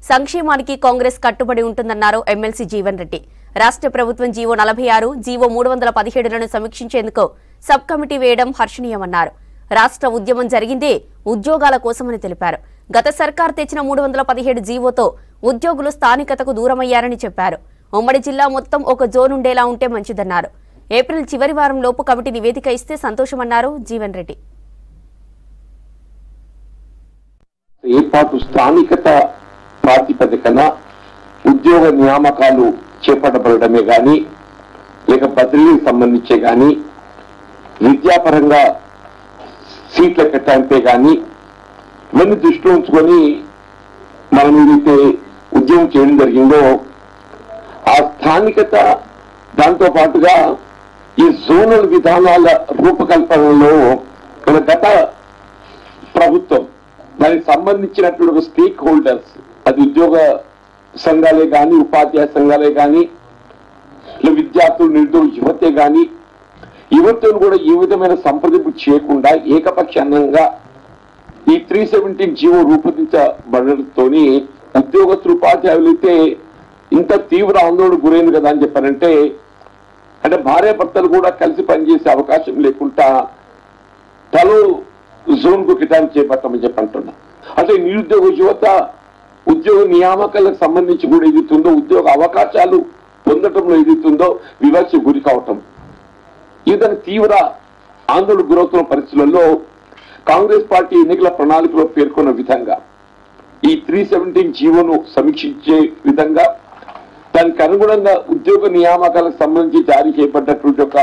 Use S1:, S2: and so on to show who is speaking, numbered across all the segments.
S1: సంక్షేమానికి కాంగ్రెస్ కట్టుబడి ఉంటుందన్నారు ఎమ్మెల్సీ జీవన్ రెడ్డి. రాష్ట్ర ప్రభుత్వం జీవో 46, జీవో 317లను సమీక్షించేందుకు సబ్ కమిటీ వేయడం హర్షణీయమన్నారు. రాష్ట్ర ఉద్యమం జరిగిందే ఉద్యోగాల కోసమని తెలిపారు. గత సర్కార్ తెచ్చిన 317 జీవోతో ఉద్యోగులు స్థానికతకు దూరమయ్యారని చెప్పారు. ఉమ్మడి జిల్లా మొత్తం ఒక జోన్ ఉండేలా ఉంటే మంచిదన్నారు. ఏప్రిల్ చివరి వారం లోపు కమిటీ నివేదిక ఇస్తే సంతోషమన్నారు జీవన్ రెడ్డి.
S2: ఏర్పాటు స్థానికత ప్రాతిపదికన ఉద్యోగ నియామకాలు చేపట్టబడమే గాని లేక బదిలీకి సంబంధించే గాని విద్యాపరంగా సీట్ల కేటాయింపే గాని ఇవన్నీ దృష్టిలో ఉంచుకొని మనం ఏదైతే ఉద్యమం చేయడం జరిగిందో ఆ స్థానికత దాంతో పాటుగా ఈ జోనల్ విధానాల రూపకల్పనలో మన గత ప్రభుత్వం దానికి సంబంధించినటువంటి స్టేక్ హోల్డర్స్, అది ఉద్యోగ సంఘాలే కానీ ఉపాధ్యాయ సంఘాలే కానీ విద్యార్థులు నిరుద్యోగ యువతే కానీ యువతను కూడా ఏ విధమైన సంప్రదింపు చేయకుండా ఏకపక్షంగా ఈ 317 జీవో రూపొందించబడటంతో ఉద్యోగస్తులు ఉపాధ్యాయులు అయితే ఇంత తీవ్ర ఆందోళన గురైంది కదా అని చెప్పారంటే, అంటే భార్యాభర్తలు కూడా కలిసి పనిచేసే అవకాశం లేకుండా తలో జోన్ కు కేటాయింపు చేపట్టమని చెప్పంటున్నా. అంటే నిరుద్యోగ యువత ఉద్యోగ నియామకాలకు సంబంధించి కూడా ఏదైతుందో ఉద్యోగ అవకాశాలు పొందటంలో ఏదైతుందో వివక్ష గురి కావటం, ఇది తీవ్ర ఆందోళన గురవుతున్న పరిస్థితులలో కాంగ్రెస్ పార్టీ ఎన్నికల ప్రణాళికలో పేర్కొన్న విధంగా ఈ 317 జీవోను సమీక్షించే విధంగా దానికి అనుగుణంగా ఉద్యోగ నియామకాలకు సంబంధించి జారీ చేయబడ్డటువంటి ఒక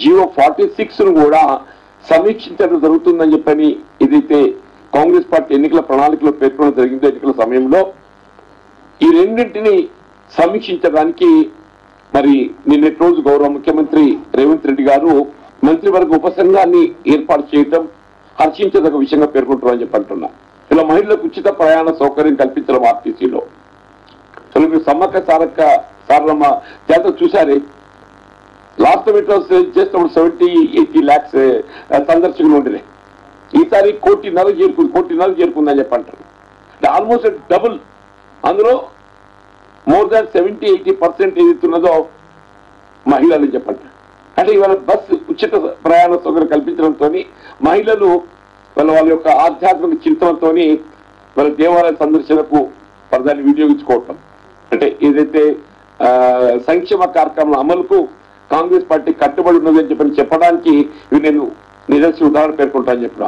S2: జీవో 46ను కూడా సమీక్షించడం జరుగుతుందని చెప్పని ఏదైతే కాంగ్రెస్ పార్టీ ఎన్నికల ప్రణాళికలో పేర్కొనడం జరిగిందో ఎన్నికల సమయంలో ఈ రెండింటిని సమీక్షించడానికి మరి నిన్నటి రోజు గౌరవ ముఖ్యమంత్రి రేవంత్ రెడ్డి గారు మంత్రివర్గ ఉపసంఘాన్ని ఏర్పాటు చేయడం హర్షించదగ్గ విషయంగా పేర్కొంటున్నారని చెప్పంటున్నా. ఇలా మహిళలకు ఉచిత ప్రయాణ సౌకర్యం కల్పించడం ఆర్టీసీలో సమ్మక్క సారమ్మ జాతర చూశారే, లాస్ట్ టైం ఇట్ వాస్ చేసినప్పుడు 70-80 lakhs సందర్శకులు ఉండే, ఈసారి 1.5 చేరుకుందని చెప్పంటారు. ఆల్మోస్ట్ డబుల్, అందులో మోర్ దాన్ 70-80% ఏదైతున్నదో మహిళలు చెప్పంటారు. అంటే ఇవాళ బస్సు ఉచిత ప్రయాణ సౌకర్యం కల్పించడంతో మహిళలు వాళ్ళ యొక్క ఆధ్యాత్మిక చింతనతో వాళ్ళ దేవాలయ సందర్శనకు దాన్ని వినియోగించుకోవటం, అంటే ఏదైతే సంక్షేమ కార్యక్రమాల అమలుకు కాంగ్రెస్ పార్టీ కట్టుబడి ఉన్నదని చెప్పడానికి నేను నిదర్శన ఉదాహరణ పేర్కొంటానని చెప్పిన.